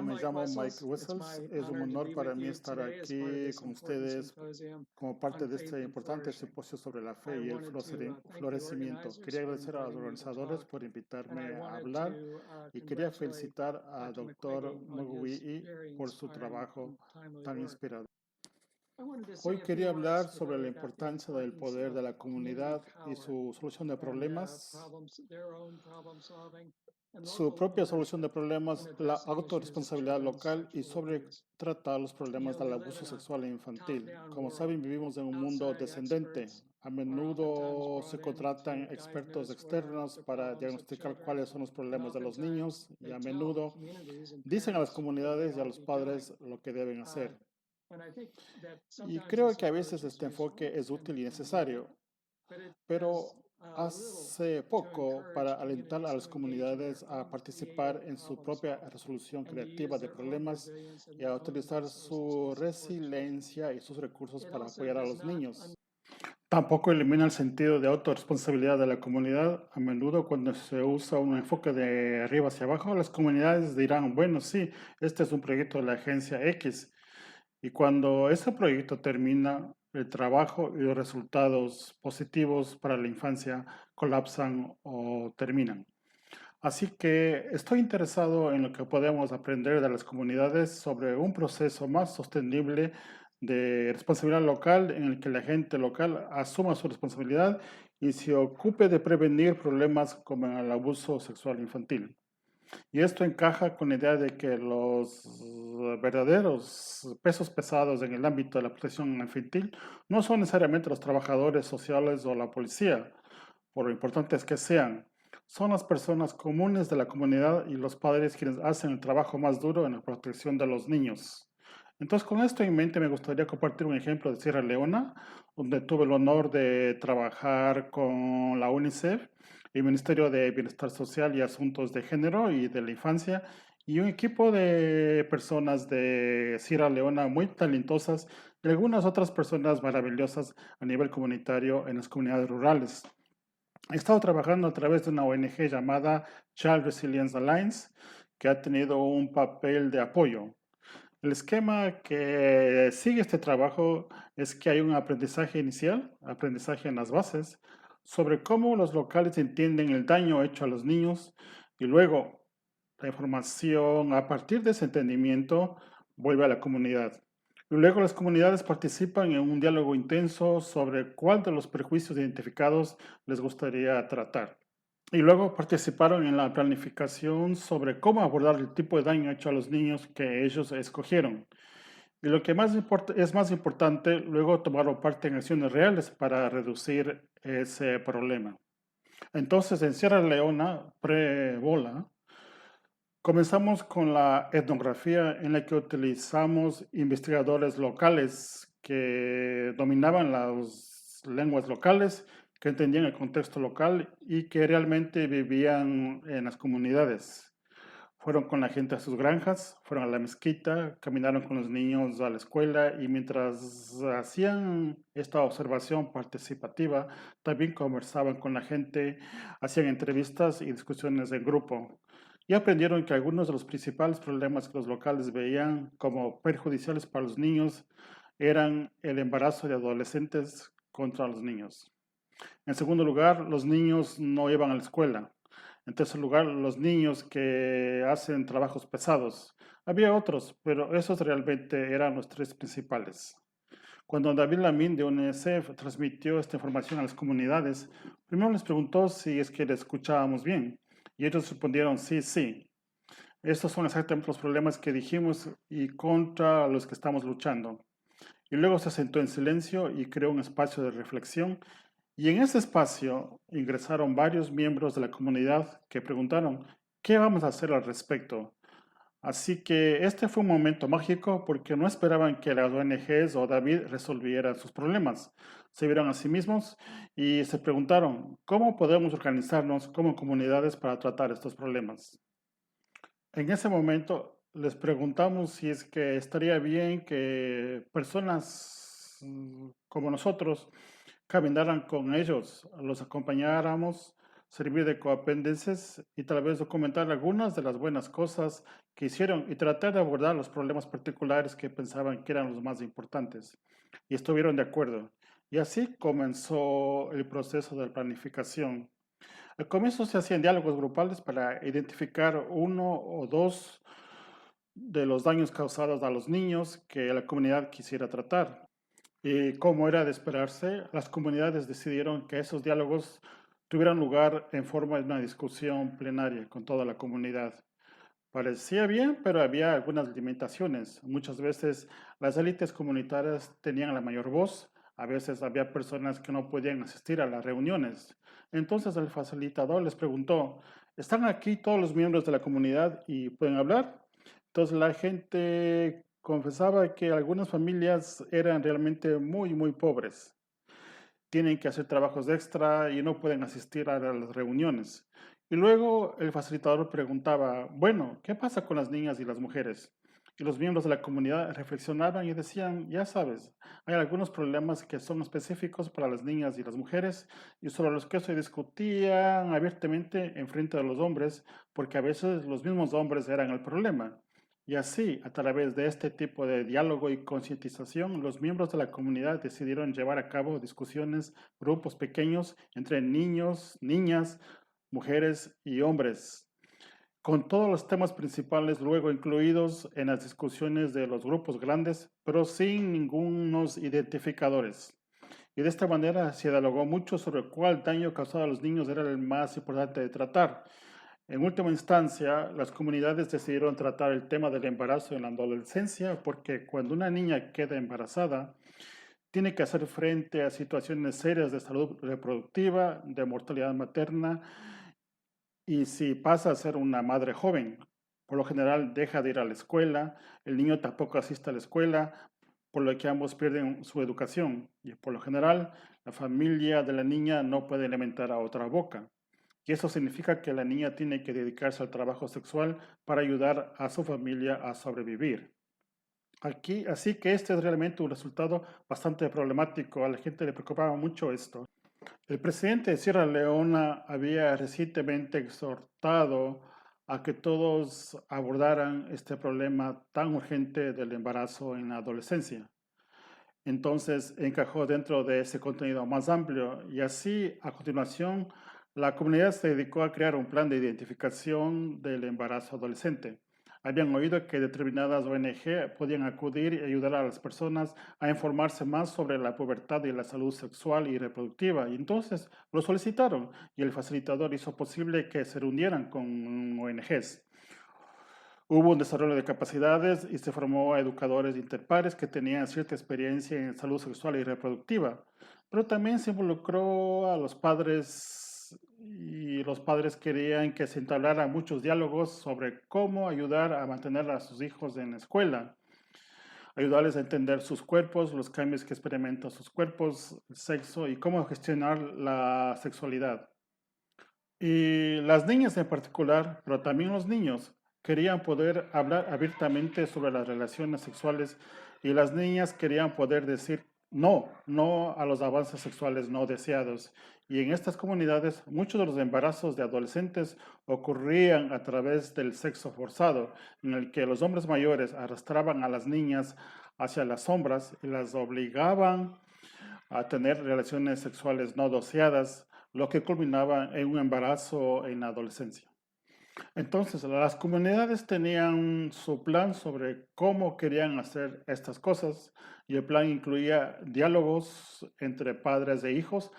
Hola, I'm me Mike llamo Mike Wessels. It's Wessels. my Es un honor to honor be para with mí you estar today as part of aquí this con important ustedes symposium como on parte de faith este and importante flourishing. simposio sobre la fe I y el wanted to thank the florecimiento. Quería organizers for agradecer a los inviting me to organizadores talk, por and I invitarme a wanted hablar to y quería congratulate felicitar a Dr. Dr. McQuiggy on his Mogui very por su inspiring trabajo and timely tan work. inspirador. I wanted to say Hoy a few quería words hablar sobre la today about the importancia del importance poder de of la community comunidad y power su solución de and problemas, problems, their own problem solving and su local propia solución ownership de in problemas, la addressing issues of autorresponsabilidad children's local y sexual sobre abuse. tratar los You problemas know, del we live abuso in a sexual e infantil. top-down Como saben, world. vivimos en un mundo Outside descendente. experts A are oftentimes menudo se brought in contratan to expertos diagnose what are externos the para problems of diagnosticar children, cuáles son los and problemas de los oftentimes niños y they a tell the menudo communities and dicen a las parents what they comunidades y a ought to los be doing. padres lo que deben Uh, hacer. and I think that Y sometimes creo this que a approach veces is este enfoque useful es útil y and needed, necesario, but it does pero little hace to poco para encourage alentar a communities las to engage in their comunidades a own participar creative en su problem propia solving resolución and to creativa use de their own problemas resilience and y a their own utilizar resources to su support children. resiliencia y sus recursos It para also apoyar a does los not niños. Tampoco elimina el sentido de autorresponsabilidad de la comunidad. A menudo cuando se usa un enfoque de arriba hacia abajo, las comunidades dirán, bueno, sí, este es un proyecto de la agencia X. Y cuando ese proyecto termina, el trabajo y los resultados positivos para la infancia colapsan o terminan. Así que estoy interesado en lo que podemos aprender de las comunidades sobre un proceso más sostenible de responsabilidad local en el que la gente local asuma su responsabilidad y se ocupe de prevenir problemas como el abuso sexual infantil. Y esto encaja con la idea de que los verdaderos pesos pesados en el ámbito de la protección infantil no son necesariamente los trabajadores sociales o la policía, por lo importantes que sean. Son las personas comunes de la comunidad y los padres quienes hacen el trabajo más duro en la protección de los niños. Entonces, con esto en mente, me gustaría compartir un ejemplo de Sierra Leona, donde tuve el honor de trabajar con la UNICEF, el Ministerio de Bienestar Social y Asuntos de Género y de la Infancia, y un equipo de personas de Sierra Leona muy talentosas y algunas otras personas maravillosas a nivel comunitario en las comunidades rurales. He estado trabajando a través de una ONG llamada Child Resilience Alliance, que ha tenido un papel de apoyo. El esquema que sigue este trabajo es que hay un aprendizaje inicial, aprendizaje en las bases, sobre cómo los locales entienden el daño hecho a los niños y luego la información a partir de ese entendimiento vuelve a la comunidad. Y luego las comunidades participan en un diálogo intenso sobre cuál de los prejuicios identificados les gustaría tratar. Y luego participaron en la planificación sobre cómo abordar el tipo de daño hecho a los niños que ellos escogieron. Y lo que es más importante, luego tomaron parte en acciones reales para reducir ese problema. Entonces, en Sierra Leona, pre-Ebola, comenzamos con la etnografía en la que utilizamos investigadores locales que dominaban las lenguas locales, que entendían el contexto local y que realmente vivían en las comunidades. Fueron con la gente a sus granjas, fueron a la mezquita, caminaron con los niños a la escuela y mientras hacían esta observación participativa, también conversaban con la gente, hacían entrevistas y discusiones en grupo. Y aprendieron que algunos de los principales problemas que los locales veían como perjudiciales para los niños eran el embarazo de adolescentes contra los niños. En segundo lugar, los niños no iban a la escuela. En tercer lugar, los niños que hacen trabajos pesados. Había otros, pero esos realmente eran los tres principales. Cuando David Lamine de UNICEF transmitió esta información a las comunidades, primero les preguntó si es que le escuchábamos bien. Y ellos respondieron sí, sí. Estos son exactamente los problemas que dijimos y contra los que estamos luchando. Y luego se sentó en silencio y creó un espacio de reflexión y en ese espacio ingresaron varios miembros de la comunidad que preguntaron, ¿qué vamos a hacer al respecto? Así que este fue un momento mágico porque no esperaban que las ONGs o David resolvieran sus problemas. Se vieron a sí mismos y se preguntaron, ¿cómo podemos organizarnos como comunidades para tratar estos problemas? En ese momento les preguntamos si es que estaría bien que personas como nosotros caminaran con ellos, los acompañáramos servir de coapéndices y tal vez documentar algunas de las buenas cosas que hicieron y tratar de abordar los problemas particulares que pensaban que eran los más importantes. Y estuvieron de acuerdo. Y así comenzó el proceso de planificación. Al comienzo se hacían diálogos grupales para identificar uno o dos de los daños causados a los niños que la comunidad quisiera tratar. Y como era de esperarse, las comunidades decidieron que esos diálogos tuvieran lugar en forma de una discusión plenaria con toda la comunidad. Parecía bien, pero había algunas limitaciones. Muchas veces las élites comunitarias tenían la mayor voz, a veces había personas que no podían asistir a las reuniones. Entonces el facilitador les preguntó, ¿están aquí todos los miembros de la comunidad y pueden hablar? Entonces la gente confesaba que algunas familias eran realmente muy pobres. Tienen que hacer trabajos extra y no pueden asistir a las reuniones. Y luego el facilitador preguntaba, bueno, ¿qué pasa con las niñas y las mujeres? Y los miembros de la comunidad reflexionaban y decían, ya sabes, hay algunos problemas que son específicos para las niñas y las mujeres y sobre los que se discutían abiertamente en frente de los hombres, porque a veces los mismos hombres eran el problema. Y así, a través de este tipo de diálogo y concientización, los miembros de la comunidad decidieron llevar a cabo discusiones, grupos pequeños entre niños, niñas, mujeres y hombres, con todos los temas principales luego incluidos en las discusiones de los grupos grandes, pero sin ningunos identificadores. Y de esta manera se dialogó mucho sobre cuál daño causado a los niños era el más importante de tratar. En última instancia, las comunidades decidieron tratar el tema del embarazo en la adolescencia porque cuando una niña queda embarazada, tiene que hacer frente a situaciones serias de salud reproductiva, de mortalidad materna y si pasa a ser una madre joven, por lo general deja de ir a la escuela, el niño tampoco asiste a la escuela, por lo que ambos pierden su educación y por lo general la familia de la niña no puede alimentar a otra boca. Y eso significa que la niña tiene que dedicarse al trabajo sexual para ayudar a su familia a sobrevivir. Aquí, así que este es realmente un resultado bastante problemático. A la gente le preocupaba mucho esto. El presidente de Sierra Leona había recientemente exhortado a que todos abordaran este problema tan urgente del embarazo en la adolescencia. Entonces encajó dentro de ese contenido más amplio y así a continuación la comunidad se dedicó a crear un plan de identificación del embarazo adolescente. Habían oído que determinadas ONG podían acudir y ayudar a las personas a informarse más sobre la pubertad y la salud sexual y reproductiva. Y entonces lo solicitaron y el facilitador hizo posible que se reunieran con ONGs. Hubo un desarrollo de capacidades y se formó a educadores interpares que tenían cierta experiencia en salud sexual y reproductiva, pero también se involucró a los padres y los padres querían que se entablaran muchos diálogos sobre cómo ayudar a mantener a sus hijos en la escuela, ayudarles a entender sus cuerpos, los cambios que experimentan sus cuerpos, el sexo y cómo gestionar la sexualidad. Y las niñas en particular, pero también los niños, querían poder hablar abiertamente sobre las relaciones sexuales y las niñas querían poder decir no a los avances sexuales no deseados. Y en estas comunidades, muchos de los embarazos de adolescentes ocurrían a través del sexo forzado, en el que los hombres mayores arrastraban a las niñas hacia las sombras y las obligaban a tener relaciones sexuales no deseadas, lo que culminaba en un embarazo en la adolescencia. Entonces, las comunidades tenían su plan sobre cómo querían hacer estas cosas y el plan incluía diálogos entre padres e hijos,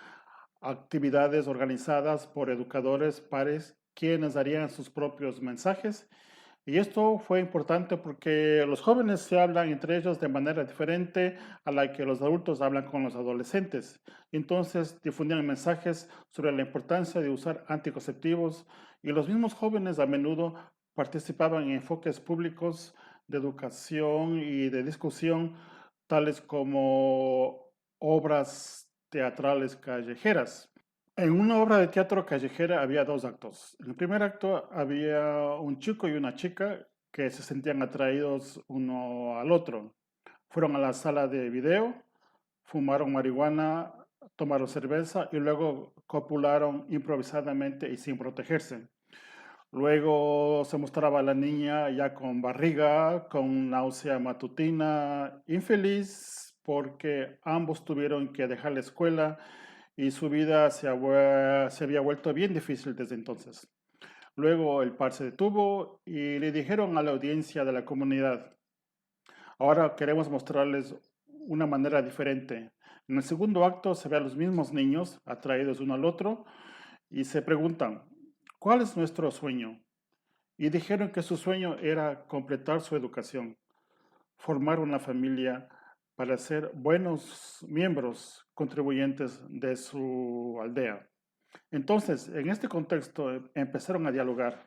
actividades organizadas por educadores, pares, quienes darían sus propios mensajes y esto fue importante porque los jóvenes se hablan entre ellos de manera diferente a la que los adultos hablan con los adolescentes. Entonces difundían mensajes sobre la importancia de usar anticonceptivos y los mismos jóvenes a menudo participaban en enfoques públicos de educación y de discusión, tales como obras teatrales callejeras. En una obra de teatro callejera había dos actos. En el primer acto había un chico y una chica que se sentían atraídos uno al otro. Fueron a la sala de video, fumaron marihuana tomaron cerveza y luego copularon improvisadamente y sin protegerse. Luego se mostraba a la niña ya con barriga, con náusea matutina, infeliz porque ambos tuvieron que dejar la escuela y su vida se había vuelto bien difícil desde entonces. Luego el par se detuvo y le dijeron a la audiencia de la comunidad: ahora queremos mostrarles una manera diferente. En el segundo acto se ve a los mismos niños atraídos uno al otro y se preguntan: ¿cuál es nuestro sueño? Y dijeron que su sueño era completar su educación, formar una familia para ser buenos miembros contribuyentes de su aldea. Entonces, en este contexto, empezaron a dialogar.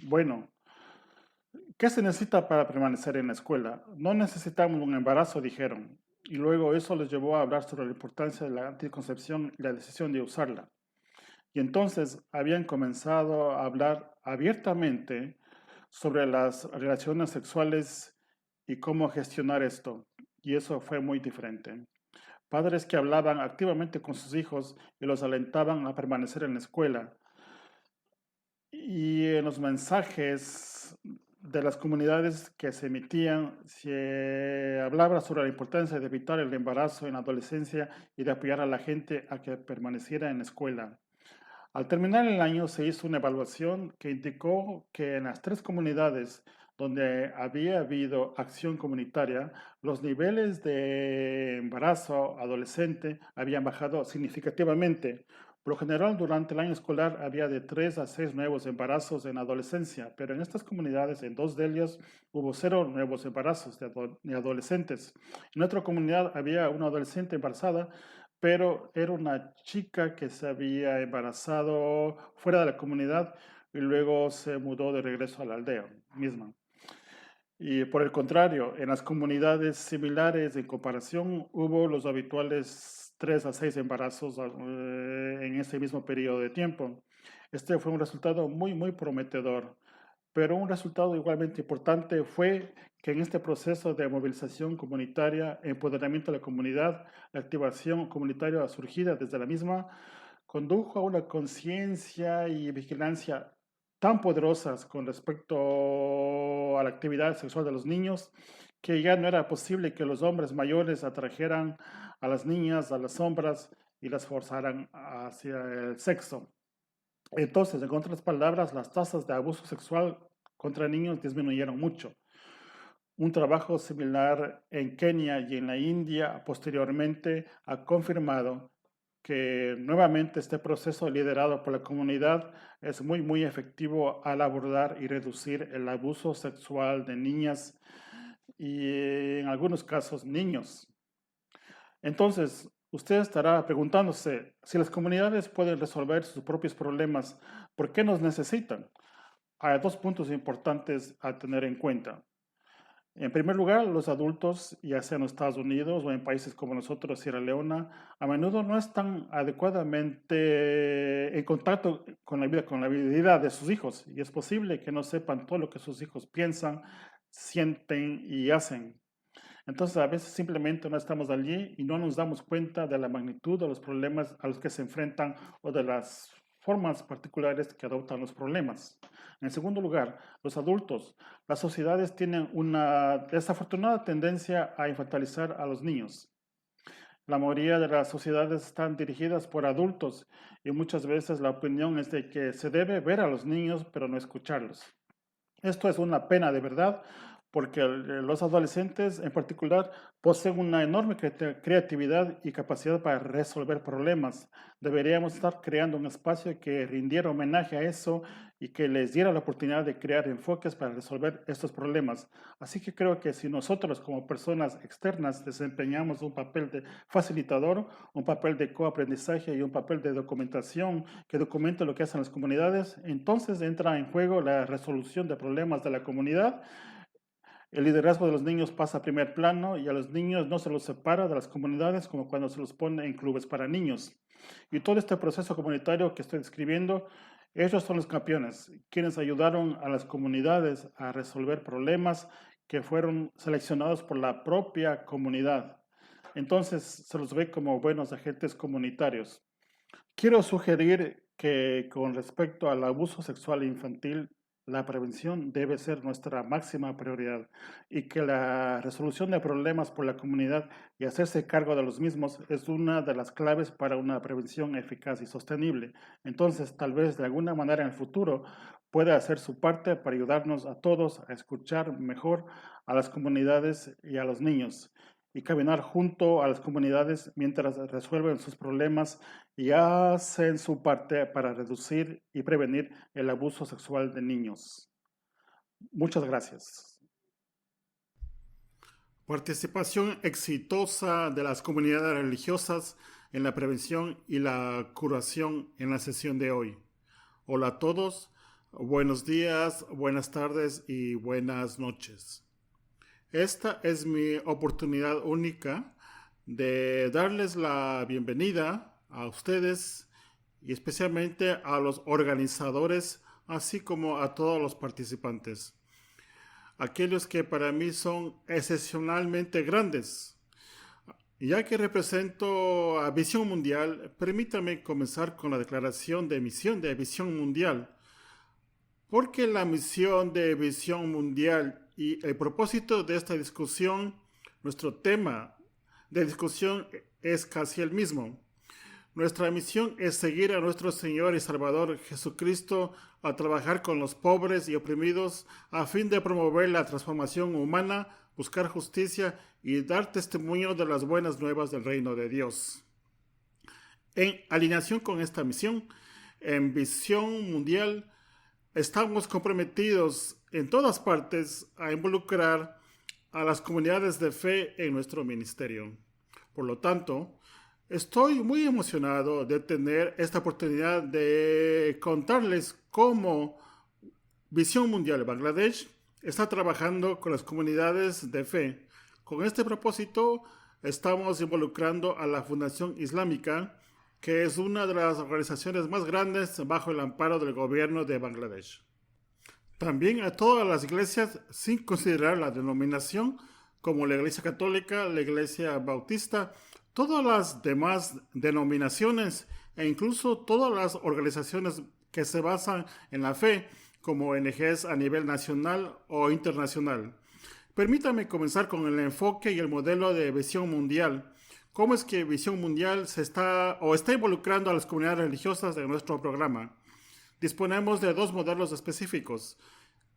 Bueno, ¿qué se necesita para permanecer en la escuela? No necesitamos un embarazo, dijeron. Y luego eso les llevó a hablar sobre la importancia de la anticoncepción y la decisión de usarla. Y entonces habían comenzado a hablar abiertamente sobre las relaciones sexuales y cómo gestionar esto. Y eso fue muy diferente. Padres que hablaban activamente con sus hijos y los alentaban a permanecer en la escuela. Y en los mensajes de las comunidades que se emitían, se hablaba sobre la importancia de evitar el embarazo en la adolescencia y de apoyar a la gente a que permaneciera en la escuela. Al terminar el año se hizo una evaluación que indicó que en las 3 comunidades donde había habido acción comunitaria, los niveles de embarazo adolescente habían bajado significativamente. Por lo general, durante el año escolar había de 3 a 6 nuevos embarazos en adolescencia, pero en estas comunidades, en 2 de ellas, hubo 0 nuevos embarazos de adolescentes. En otra comunidad había una adolescente embarazada, pero era una chica que se había embarazado fuera de la comunidad y luego se mudó de regreso a la aldea misma. Y por el contrario, en las comunidades similares en comparación hubo los habituales 3 a 6 embarazos en ese mismo periodo de tiempo. Este fue un resultado muy prometedor, pero un resultado igualmente importante fue que en este proceso de movilización comunitaria, empoderamiento de la comunidad, la activación comunitaria surgida desde la misma, condujo a una conciencia y vigilancia tan poderosas con respecto a la actividad sexual de los niños, que ya no era posible que los hombres mayores atrajeran a las niñas a las sombras y las forzaran hacia el sexo. Entonces, en otras palabras, las tasas de abuso sexual contra niños disminuyeron mucho. Un trabajo similar en Kenia y en la India posteriormente ha confirmado que nuevamente este proceso liderado por la comunidad es muy efectivo al abordar y reducir el abuso sexual de niñas y en algunos casos niños. Entonces, usted estará preguntándose, si las comunidades pueden resolver sus propios problemas, ¿por qué nos necesitan? Hay 2 puntos importantes a tener en cuenta. En primer lugar, los adultos, ya sea en los Estados Unidos o en países como nosotros, Sierra Leona, a menudo no están adecuadamente en contacto con la vida de sus hijos y es posible que no sepan todo lo que sus hijos piensan, sienten y hacen. Entonces, a veces simplemente no estamos allí y no nos damos cuenta de la magnitud de los problemas a los que se enfrentan o de las formas particulares que adoptan los problemas. En segundo lugar, los adultos. Las sociedades tienen una desafortunada tendencia a infantilizar a los niños. La mayoría de las sociedades están dirigidas por adultos y muchas veces la opinión es de que se debe ver a los niños pero no escucharlos. Esto es una pena de verdad, porque los adolescentes en particular poseen una enorme creatividad y capacidad para resolver problemas. Deberíamos estar creando un espacio que rindiera homenaje a eso y que les diera la oportunidad de crear enfoques para resolver estos problemas. Así que creo que si nosotros como personas externas desempeñamos un papel de facilitador, un papel de coaprendizaje y un papel de documentación que documente lo que hacen las comunidades, entonces entra en juego la resolución de problemas de la comunidad. El liderazgo de los niños pasa a primer plano y a los niños no se los separa de las comunidades como cuando se los pone en clubes para niños. Y todo este proceso comunitario que estoy describiendo, ellos son los campeones, quienes ayudaron a las comunidades a resolver problemas que fueron seleccionados por la propia comunidad. Entonces se los ve como buenos agentes comunitarios. Quiero sugerir que con respecto al abuso sexual infantil, la prevención debe ser nuestra máxima prioridad y que la resolución de problemas por la comunidad y hacerse cargo de los mismos es una de las claves para una prevención eficaz y sostenible. Entonces, tal vez de alguna manera en el futuro pueda hacer su parte para ayudarnos a todos a escuchar mejor a las comunidades y a los niños y caminar junto a las comunidades mientras resuelven sus problemas y hacen su parte para reducir y prevenir el abuso sexual de niños. Muchas gracias. Participación exitosa de las comunidades religiosas en la prevención y la curación en la sesión de hoy. Hola a todos, buenos días, buenas tardes y buenas noches. Esta es mi oportunidad única de darles la bienvenida a ustedes y especialmente a los organizadores, así como a todos los participantes. Aquellos que para mí son excepcionalmente grandes. Ya que represento a Visión Mundial, permítame comenzar con la declaración de misión de Visión Mundial. Porque la misión de Visión Mundial y el propósito de esta discusión, nuestro tema de discusión es casi el mismo. Nuestra misión es seguir a nuestro Señor y Salvador Jesucristo a trabajar con los pobres y oprimidos a fin de promover la transformación humana, buscar justicia y dar testimonio de las buenas nuevas del reino de Dios. En alineación con esta misión, en Visión Mundial, estamos comprometidos en todas partes a involucrar a las comunidades de fe en nuestro ministerio. Por lo tanto, estoy muy emocionado de tener esta oportunidad de contarles cómo Visión Mundial Bangladesh está trabajando con las comunidades de fe. Con este propósito, estamos involucrando a la Fundación Islámica, que es una de las organizaciones más grandes bajo el amparo del gobierno de Bangladesh. También a todas las iglesias, sin considerar la denominación, como la Iglesia Católica, la Iglesia Bautista, todas las demás denominaciones e incluso todas las organizaciones que se basan en la fe, como ONGs a nivel nacional o internacional. Permítame comenzar con el enfoque y el modelo de Visión Mundial. ¿Cómo es que Visión Mundial está involucrando a las comunidades religiosas en nuestro programa? Disponemos de dos modelos específicos,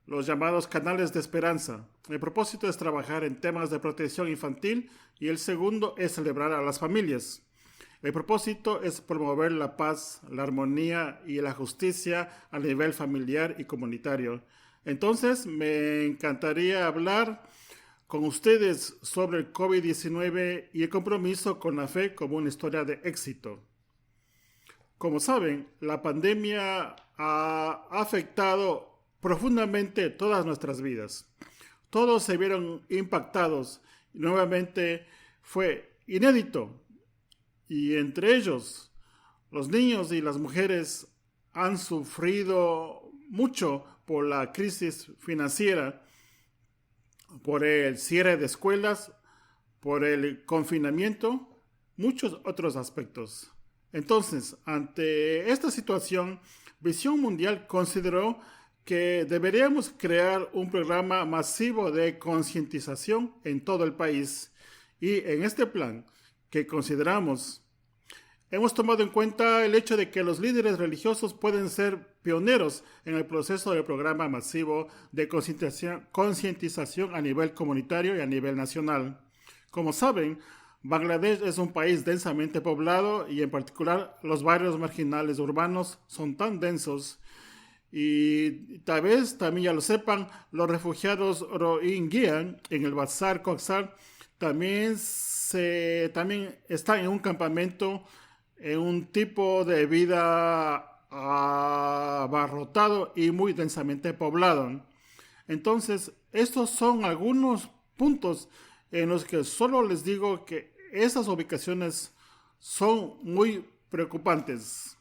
los llamados canales de esperanza. El propósito es trabajar en temas de protección infantil y el segundo es celebrar a las familias. El propósito es promover la paz, la armonía y la justicia a nivel familiar y comunitario. Entonces, me encantaría hablar con ustedes sobre el COVID-19 y el compromiso con la fe como una historia de éxito. Como saben, la pandemia ha afectado profundamente todas nuestras vidas. Todos se vieron impactados y nuevamente fue inédito. Y entre ellos, los niños y las mujeres han sufrido mucho por la crisis financiera, por el cierre de escuelas, por el confinamiento, muchos otros aspectos. Entonces, ante esta situación, Visión Mundial consideró que deberíamos crear un programa masivo de concientización en todo el país. Y en este plan, que consideramos, hemos tomado en cuenta el hecho de que los líderes religiosos pueden ser pioneros en el proceso del programa masivo de concientización a nivel comunitario y a nivel nacional. Como saben, Bangladesh es un país densamente poblado y en particular los barrios marginales urbanos son tan densos y tal vez también ya lo sepan, los refugiados Rohingya en el Bazar Coxar también están en un campamento, en un tipo de vida abarrotado y muy densamente poblado. Entonces, estos son algunos puntos en los que solo les digo que esas ubicaciones son muy preocupantes.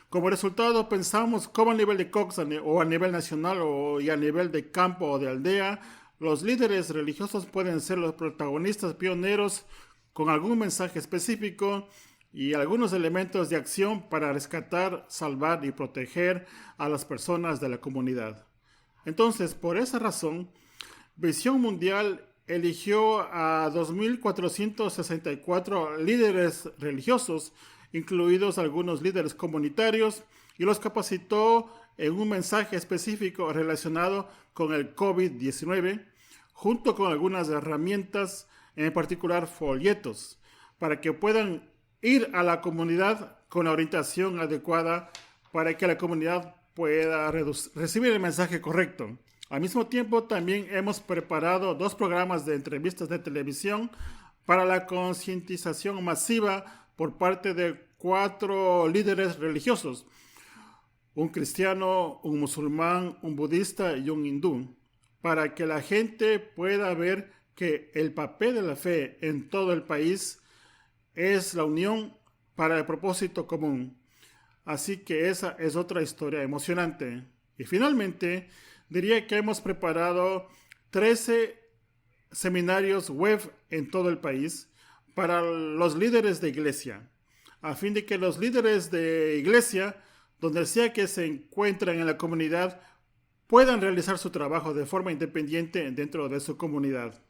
Como resultado, pensamos cómo a nivel de Coxsackie o a nivel nacional y a nivel de campo o de aldea, Los líderes religiosos pueden ser los protagonistas pioneros con algún mensaje específico y algunos elementos de acción para rescatar, salvar y proteger a las personas de la comunidad. Entonces, por esa razón, Visión Mundial eligió a 2.464 líderes religiosos, incluidos algunos líderes comunitarios, y los capacitó en un mensaje específico relacionado con el COVID-19, junto con algunas herramientas, en particular folletos, para que puedan ir a la comunidad con la orientación adecuada para que la comunidad pueda recibir el mensaje correcto. Al mismo tiempo, también hemos preparado 2 programas de entrevistas de televisión para la concientización masiva por parte de 4 líderes religiosos: un cristiano, un musulmán, un budista y un hindú, para que la gente pueda ver que el papel de la fe en todo el país es la unión para el propósito común. Así que esa es otra historia emocionante. Y finalmente, diría que hemos preparado 13 seminarios web en todo el país para los líderes de iglesia, a fin de que los líderes de iglesia, donde sea que se encuentren en la comunidad, puedan realizar su trabajo de forma independiente dentro de su comunidad.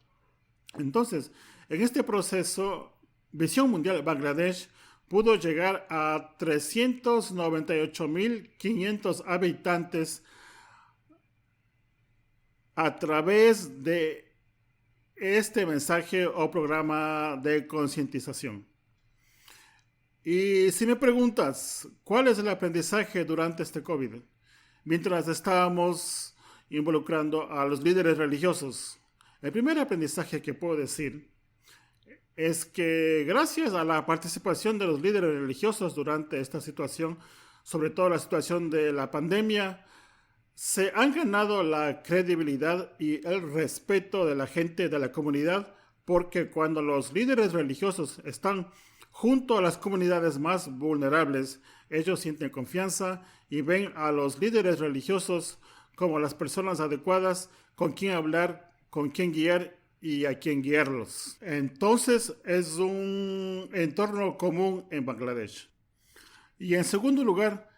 Entonces, en este proceso, Visión Mundial Bangladesh pudo llegar a 398.500 habitantes a través de este mensaje o programa de concientización. Y si me preguntas, ¿cuál es el aprendizaje durante este COVID? Mientras estábamos involucrando a los líderes religiosos, el primer aprendizaje que puedo decir es que gracias a la participación de los líderes religiosos durante esta situación, sobre todo la situación de la pandemia, se han ganado la credibilidad y el respeto de la gente de la comunidad, porque cuando los líderes religiosos están junto a las comunidades más vulnerables, ellos sienten confianza y ven a los líderes religiosos como las personas adecuadas con quien hablar, con quien guiar y a quien guiarlos. Entonces es un entorno común en Bangladesh. Y en segundo lugar,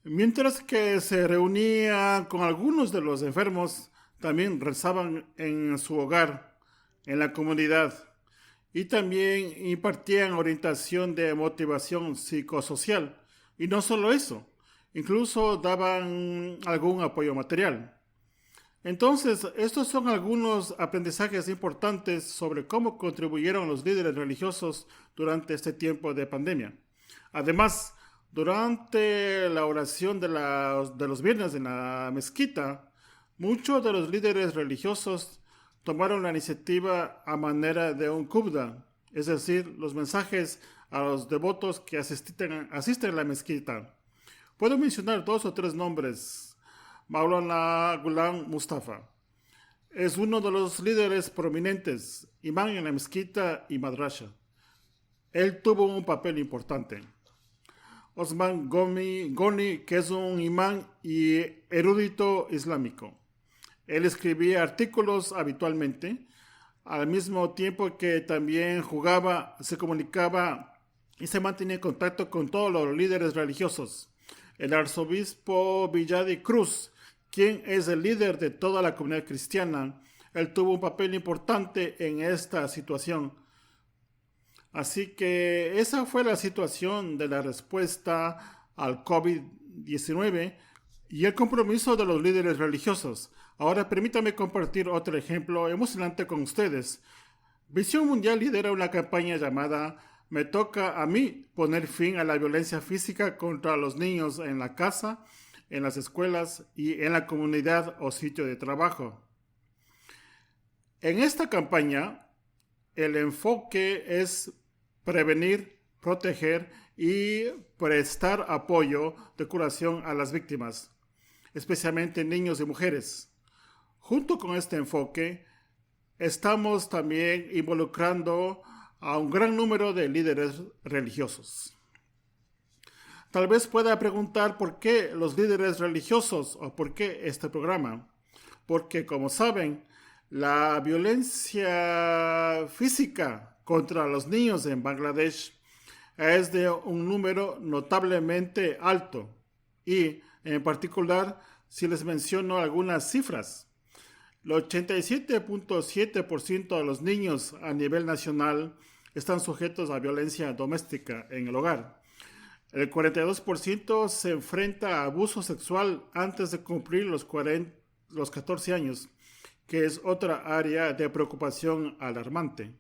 mientras que se reunía con algunos de los enfermos, también rezaban en su hogar, en la comunidad, y también impartían orientación de motivación psicosocial. Y no solo eso, incluso daban algún apoyo material. Entonces, estos son algunos aprendizajes importantes sobre cómo contribuyeron los líderes religiosos durante este tiempo de pandemia. Además, durante la oración de los viernes en la mezquita, muchos de los líderes religiosos tomaron la iniciativa a manera de un kubda, es decir, los mensajes a los devotos que asisten a la mezquita. Puedo mencionar 2 o 3 nombres. Maulana Ghulam Mustafa es uno de los líderes prominentes, imán en la mezquita y madrasha. Él tuvo un papel importante. Osman Ghani, que es un imán y erudito islámico. Él escribía artículos habitualmente, al mismo tiempo que también jugaba, se comunicaba y se mantenía en contacto con todos los líderes religiosos. El arzobispo Villadi Cruz, quien es el líder de toda la comunidad cristiana, él tuvo un papel importante en esta situación. Así que esa fue la situación de la respuesta al COVID-19 y el compromiso de los líderes religiosos. Ahora permítame compartir otro ejemplo emocionante con ustedes. Visión Mundial lidera una campaña llamada "Me toca a mí poner fin a la violencia física contra los niños en la casa, en las escuelas y en la comunidad o sitio de trabajo". En esta campaña, el enfoque es prevenir, proteger y prestar apoyo de curación a las víctimas, especialmente niños y mujeres. Junto con este enfoque, estamos también involucrando a un gran número de líderes religiosos. Tal vez pueda preguntar por qué los líderes religiosos o por qué este programa. Porque, como saben, La violencia física contra los niños en Bangladesh es de un número notablemente alto y, en particular, si les menciono algunas cifras, el 87.7% de los niños a nivel nacional están sujetos a violencia doméstica en el hogar. El 42% se enfrenta a abuso sexual antes de cumplir los 14 años, que es otra área de preocupación alarmante.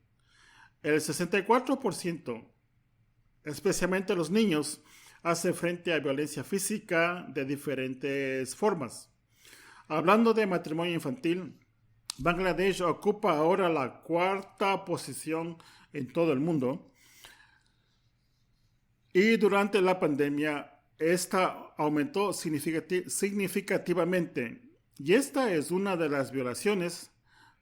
El 64%, especialmente los niños, hace frente a violencia física de diferentes formas. Hablando de matrimonio infantil, Bangladesh ocupa ahora la 4ª posición en todo el mundo. Y durante la pandemia, esta aumentó significativamente. Y esta es una de las violaciones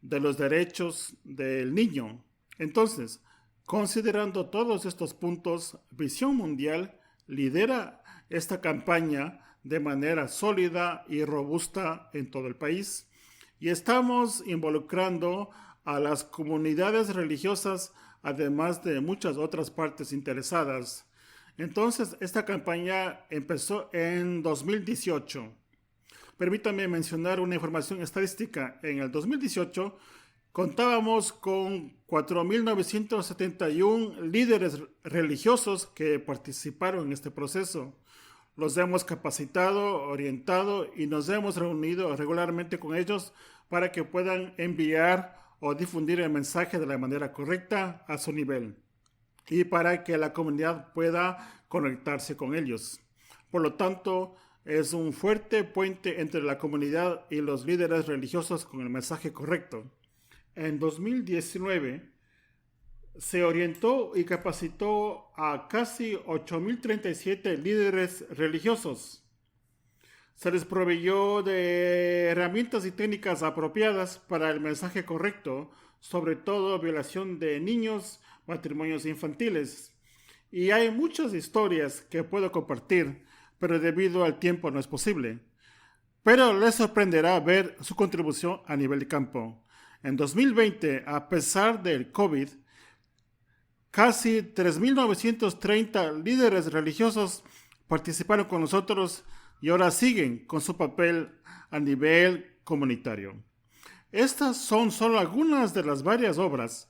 de los derechos del niño. Entonces, considerando todos estos puntos, Visión Mundial lidera esta campaña de manera sólida y robusta en todo el país. Y estamos involucrando a las comunidades religiosas, además de muchas otras partes interesadas. Entonces, esta campaña empezó en 2018. Permítame mencionar una información estadística. En el 2018 contábamos con 4.971 líderes religiosos que participaron en este proceso. Los hemos capacitado, orientado y nos hemos reunido regularmente con ellos para que puedan enviar o difundir el mensaje de la manera correcta a su nivel y para que la comunidad pueda conectarse con ellos. Por lo tanto, es un fuerte puente entre la comunidad y los líderes religiosos con el mensaje correcto. En 2019 se orientó y capacitó a casi 8.037 líderes religiosos. Se les proveyó de herramientas y técnicas apropiadas para el mensaje correcto, sobre todo violación de niños, matrimonios infantiles. Y hay muchas historias que puedo compartir, pero debido al tiempo no es posible. Pero les sorprenderá ver su contribución a nivel de campo. En 2020, a pesar del COVID, casi 3.930 líderes religiosos participaron con nosotros y ahora siguen con su papel a nivel comunitario. Estas son solo algunas de las varias obras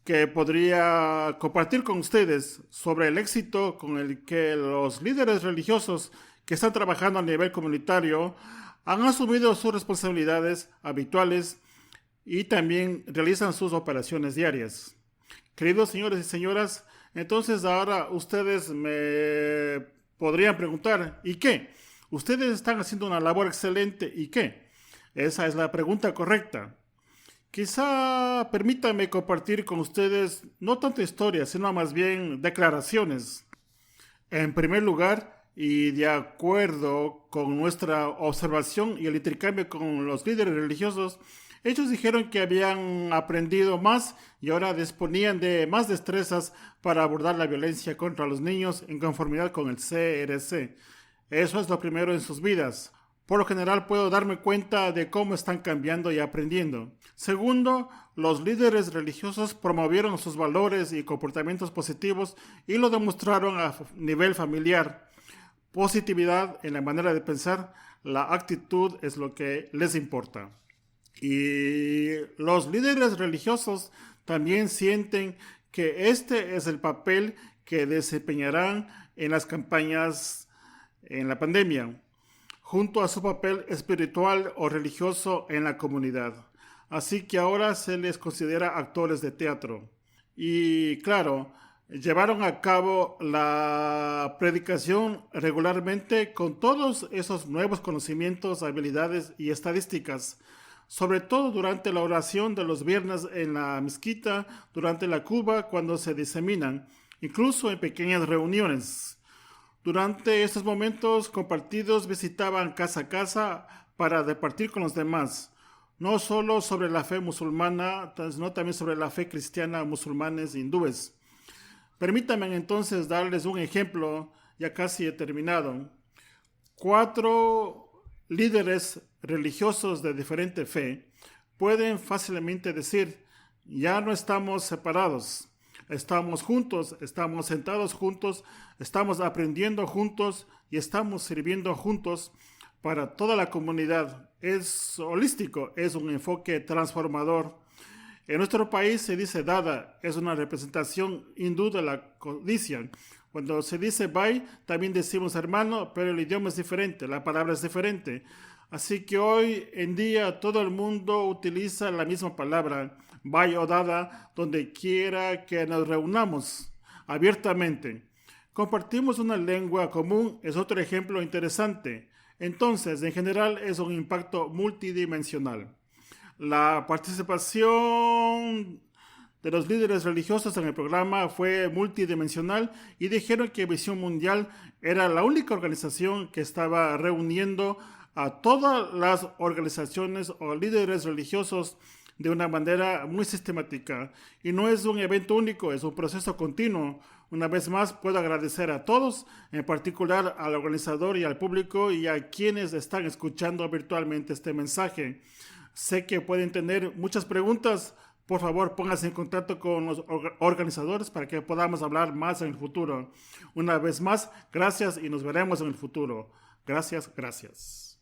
que podría compartir con ustedes sobre el éxito con el que los líderes religiosos que están trabajando a nivel comunitario han asumido sus responsabilidades habituales y también realizan sus operaciones diarias. Queridos señores y señoras, entonces ahora ustedes me podrían preguntar, ¿y qué? Ustedes están haciendo una labor excelente, ¿y qué? Esa es la pregunta correcta. Quizá permítanme compartir con ustedes no tanto historias, sino más bien declaraciones. En primer lugar, y de acuerdo con nuestra observación y el intercambio con los líderes religiosos, ellos dijeron que habían aprendido más y ahora disponían de más destrezas para abordar la violencia contra los niños en conformidad con el CRC. Eso es lo primero en sus vidas. Por lo general puedo darme cuenta de cómo están cambiando y aprendiendo. Segundo, los líderes religiosos promovieron sus valores y comportamientos positivos y lo demostraron a nivel familiar. Positividad en la manera de pensar, la actitud es lo que les importa. Y los líderes religiosos también sienten que este es el papel que desempeñarán en las campañas en la pandemia, junto a su papel espiritual o religioso en la comunidad. Así que ahora se les considera actores de teatro. Y claro, llevaron a cabo la predicación regularmente con todos esos nuevos conocimientos, habilidades y estadísticas, sobre todo durante la oración de los viernes en la mezquita, durante la Cuba cuando se diseminan, incluso en pequeñas reuniones. Durante estos momentos compartidos visitaban casa a casa para departir con los demás, no solo sobre la fe musulmana, sino también sobre la fe cristiana, musulmanes e hindúes. Permítanme entonces darles un ejemplo, ya casi he terminado. 4 líderes religiosos de diferente fe pueden fácilmente decir, ya no estamos separados, estamos juntos, estamos sentados juntos, estamos aprendiendo juntos y estamos sirviendo juntos para toda la comunidad. Es holístico, es un enfoque transformador. En nuestro país se dice dada, es una representación hindú de la codicia. Cuando se dice bhai, también decimos hermano, pero el idioma es diferente, la palabra es diferente. Así que hoy en día todo el mundo utiliza la misma palabra, bhai o dada, donde quiera que nos reunamos abiertamente. Compartimos una lengua común, es otro ejemplo interesante. Entonces, en general, es un impacto multidimensional. La participación de los líderes religiosos en el programa fue multidimensional y dijeron que Visión Mundial era la única organización que estaba reuniendo a todas las organizaciones o líderes religiosos de una manera muy sistemática. Y no es un evento único, es un proceso continuo. Una vez más, puedo agradecer a todos, en particular al organizador y al público y a quienes están escuchando virtualmente este mensaje. Sé que pueden tener muchas preguntas. Por favor, pónganse en contacto con los organizadores para que podamos hablar más en el futuro. Una vez más, gracias y nos veremos en el futuro. Gracias, gracias.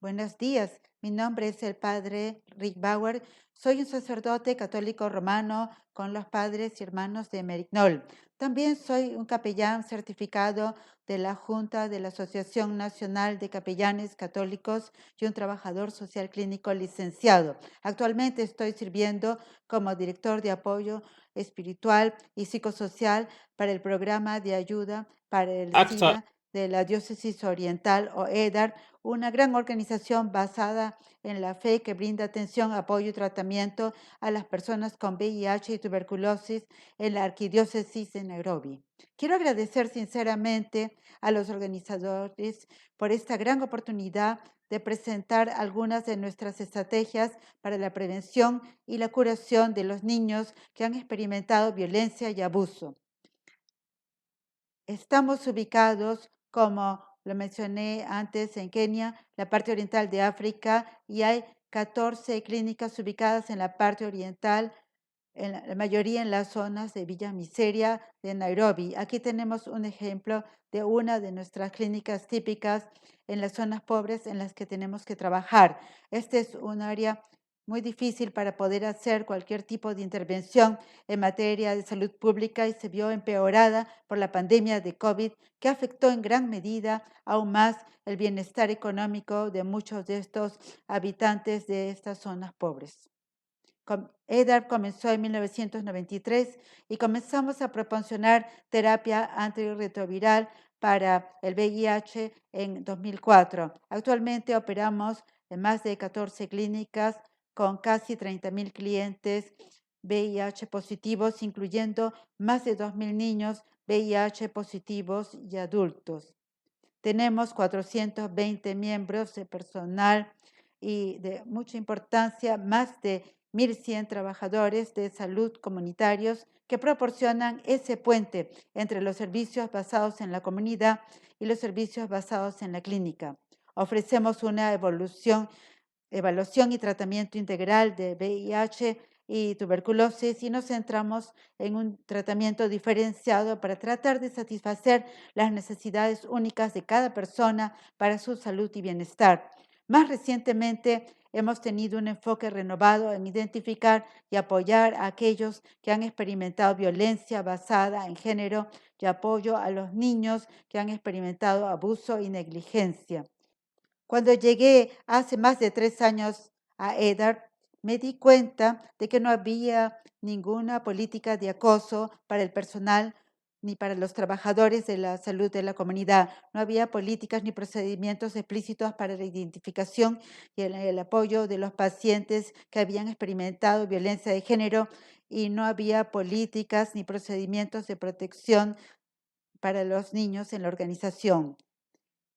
Buenos días, mi nombre es el padre Rick Bauer. Soy un sacerdote católico romano con los padres y hermanos de Merignol. También soy un capellán certificado de la Junta de la Asociación Nacional de Capellanes Católicos y un trabajador social clínico licenciado. Actualmente estoy sirviendo como director de apoyo espiritual y psicosocial para el programa de ayuda para el SIDA de la Diócesis Oriental o EDAR, una gran organización basada en la fe que brinda atención, apoyo y tratamiento a las personas con VIH y tuberculosis en la Arquidiócesis de Nairobi. Quiero agradecer sinceramente a los organizadores por esta gran oportunidad de presentar algunas de nuestras estrategias para la prevención y la curación de los niños que han experimentado violencia y abuso. Estamos ubicados, como lo mencioné antes, en Kenia, la parte oriental de África, y hay 14 clínicas ubicadas en la parte oriental, la mayoría en las zonas de Villa Miseria de Nairobi. Aquí tenemos un ejemplo de una de nuestras clínicas típicas en las zonas pobres en las que tenemos que trabajar. Este es un área muy difícil para poder hacer cualquier tipo de intervención en materia de salud pública y se vio empeorada por la pandemia de COVID, que afectó en gran medida aún más el bienestar económico de muchos de estos habitantes de estas zonas pobres. EDAR comenzó en 1993 y comenzamos a proporcionar terapia antirretroviral para el VIH en 2004. Actualmente operamos en más de 14 clínicas con casi 30,000 clientes VIH positivos, incluyendo más de 2,000 niños VIH positivos y adultos. Tenemos 420 miembros de personal y de mucha importancia, más de 1,100 trabajadores de salud comunitarios que proporcionan ese puente entre los servicios basados en la comunidad y los servicios basados en la clínica. Ofrecemos una evaluación y tratamiento integral de VIH y tuberculosis y nos centramos en un tratamiento diferenciado para tratar de satisfacer las necesidades únicas de cada persona para su salud y bienestar. Más recientemente, hemos tenido un enfoque renovado en identificar y apoyar a aquellos que han experimentado violencia basada en género y apoyo a los niños que han experimentado abuso y negligencia. Cuando llegué hace más de 3 años a EDAR, me di cuenta de que no había ninguna política de acoso para el personal ni para los trabajadores de la salud de la comunidad. No había políticas ni procedimientos explícitos para la identificación y el apoyo de los pacientes que habían experimentado violencia de género y no había políticas ni procedimientos de protección para los niños en la organización.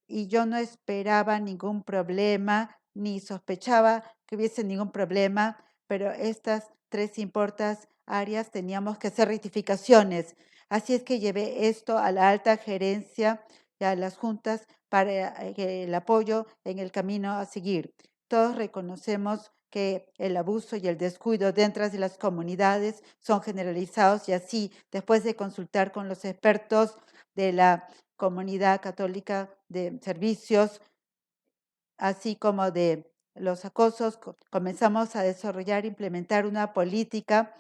Y yo no esperaba ningún problema, ni sospechaba que hubiese ningún problema, pero estas 3 importantes áreas teníamos que hacer rectificaciones. Así es que llevé esto a la alta gerencia y a las juntas para el apoyo en el camino a seguir. Todos reconocemos que el abuso y el descuido dentro de las comunidades son generalizados y así, después de consultar con los expertos de la comunidad católica de servicios, así como de los acosos, comenzamos a desarrollar e implementar una política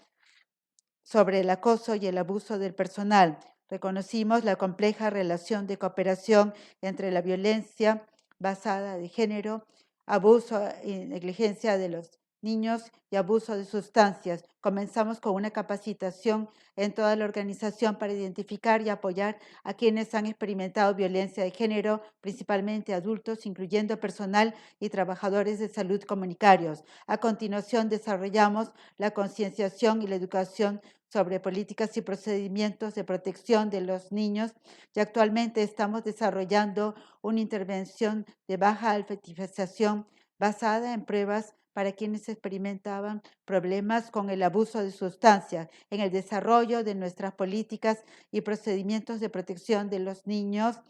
sobre el acoso y el abuso del personal. Reconocimos la compleja relación de cooperación entre la violencia basada de género, abuso y negligencia de los niños y abuso de sustancias. Comenzamos con una capacitación en toda la organización para identificar y apoyar a quienes han experimentado violencia de género, principalmente adultos, incluyendo personal y trabajadores de salud comunitarios. A continuación, desarrollamos la concienciación y la educación sobre políticas y procedimientos de protección de los niños y actualmente estamos desarrollando una intervención de baja alfabetización basada en pruebas para quienes experimentaban problemas con el abuso de sustancias, en el desarrollo de nuestras políticas y procedimientos de protección de los niños.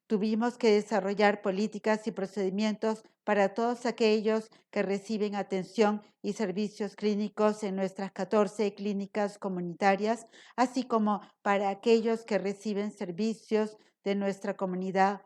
Tuvimos que desarrollar políticas y procedimientos para todos aquellos que reciben atención y servicios clínicos en nuestras 14 clínicas comunitarias, así como para aquellos que reciben servicios de nuestra comunidad,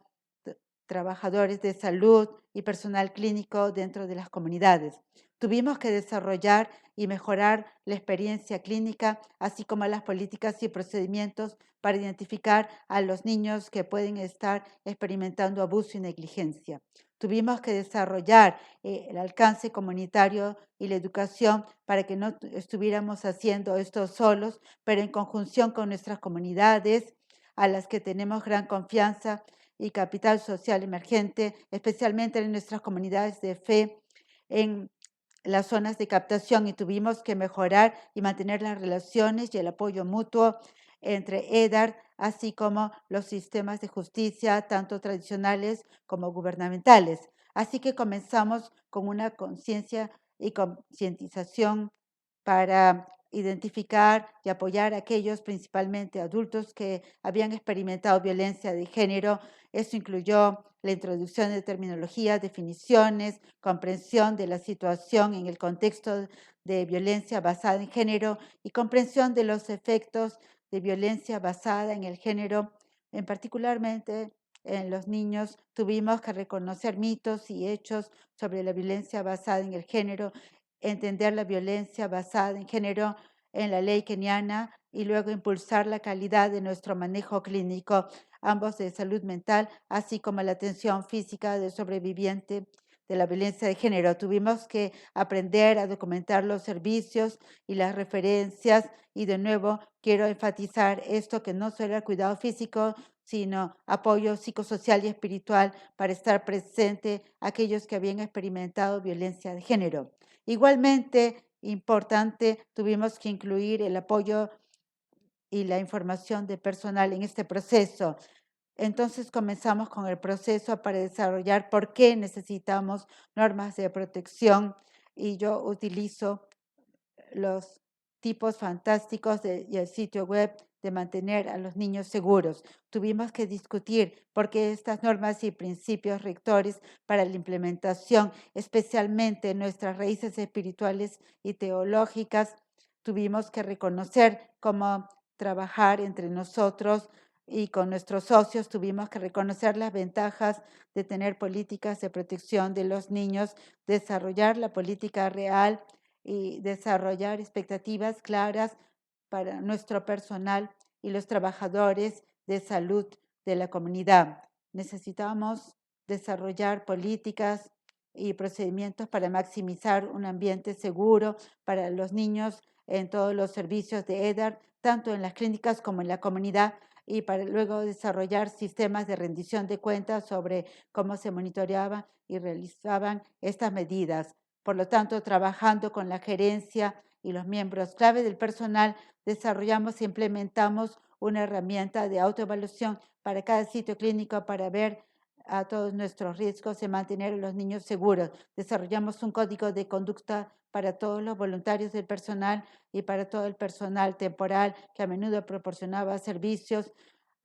trabajadores de salud y personal clínico dentro de las comunidades. Tuvimos que desarrollar y mejorar la experiencia clínica, así como las políticas y procedimientos para identificar a los niños que pueden estar experimentando abuso y negligencia. Tuvimos que desarrollar el alcance comunitario y la educación para que no estuviéramos haciendo esto solos, pero en conjunción con nuestras comunidades, a las que tenemos gran confianza y capital social emergente, especialmente en nuestras comunidades de fe, en las zonas de captación, y tuvimos que mejorar y mantener las relaciones y el apoyo mutuo entre EDAR, así como los sistemas de justicia, tanto tradicionales como gubernamentales. Así que comenzamos con una conciencia y concientización para identificar y apoyar a aquellos, principalmente adultos, que habían experimentado violencia de género. Esto incluyó la introducción de terminología, definiciones, comprensión de la situación en el contexto de violencia basada en género y comprensión de los efectos de violencia basada en el género, en particularmente en los niños. Tuvimos que reconocer mitos y hechos sobre la violencia basada en el género, entender la violencia basada en género en la ley keniana y luego impulsar la calidad de nuestro manejo clínico, ambos de salud mental, así como la atención física del sobreviviente de la violencia de género. Tuvimos que aprender a documentar los servicios y las referencias, y de nuevo quiero enfatizar esto, que no solo el cuidado físico, sino apoyo psicosocial y espiritual para estar presente a aquellos que habían experimentado violencia de género. Igualmente importante, tuvimos que incluir el apoyo y la información de personal en este proceso. Entonces comenzamos con el proceso para desarrollar por qué necesitamos normas de protección, y yo utilizo los tipos fantásticos y el sitio web de mantener a los niños seguros. Tuvimos que discutir por qué estas normas y principios rectores para la implementación, especialmente nuestras raíces espirituales y teológicas. Tuvimos que reconocer cómo trabajar entre nosotros y con nuestros socios. Tuvimos que reconocer las ventajas de tener políticas de protección de los niños, desarrollar la política real y desarrollar expectativas claras para nuestro personal y los trabajadores de salud de la comunidad. Necesitamos desarrollar políticas y procedimientos para maximizar un ambiente seguro para los niños en todos los servicios de EDAR, tanto en las clínicas como en la comunidad, y para luego desarrollar sistemas de rendición de cuentas sobre cómo se monitoreaban y realizaban estas medidas. Por lo tanto, trabajando con la gerencia y los miembros clave del personal, desarrollamos e implementamos una herramienta de autoevaluación para cada sitio clínico para ver a todos nuestros riesgos y mantener a los niños seguros. Desarrollamos un código de conducta para todos los voluntarios del personal y para todo el personal temporal que a menudo proporcionaba servicios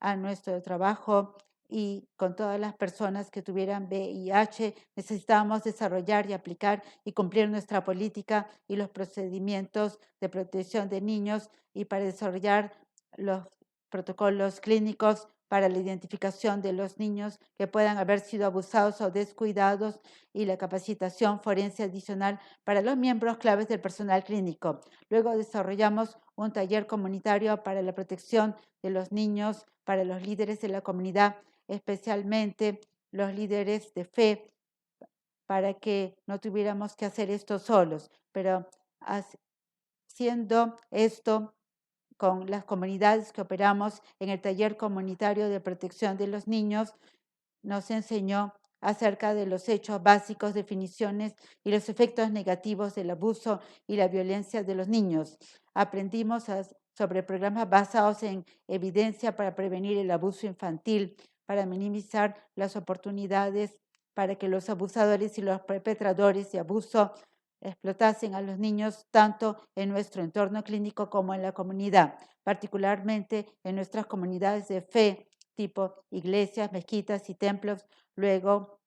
a nuestro trabajo y con todas las personas que tuvieran VIH. Necesitamos desarrollar y aplicar y cumplir nuestra política y los procedimientos de protección de niños y para desarrollar los protocolos clínicos para la identificación de los niños que puedan haber sido abusados o descuidados y la capacitación forense adicional para los miembros claves del personal clínico. Luego desarrollamos un taller comunitario para la protección de los niños, para los líderes de la comunidad, especialmente los líderes de fe, para que no tuviéramos que hacer esto solos, pero haciendo esto con las comunidades que operamos en el taller comunitario de protección de los niños, nos enseñó acerca de los hechos básicos, definiciones y los efectos negativos del abuso y la violencia de los niños. Aprendimos sobre programas basados en evidencia para prevenir el abuso infantil, para minimizar las oportunidades para que los abusadores y los perpetradores de abuso explotasen a los niños tanto en nuestro entorno clínico como en la comunidad, particularmente en nuestras comunidades de fe, tipo iglesias, mezquitas y templos. Luego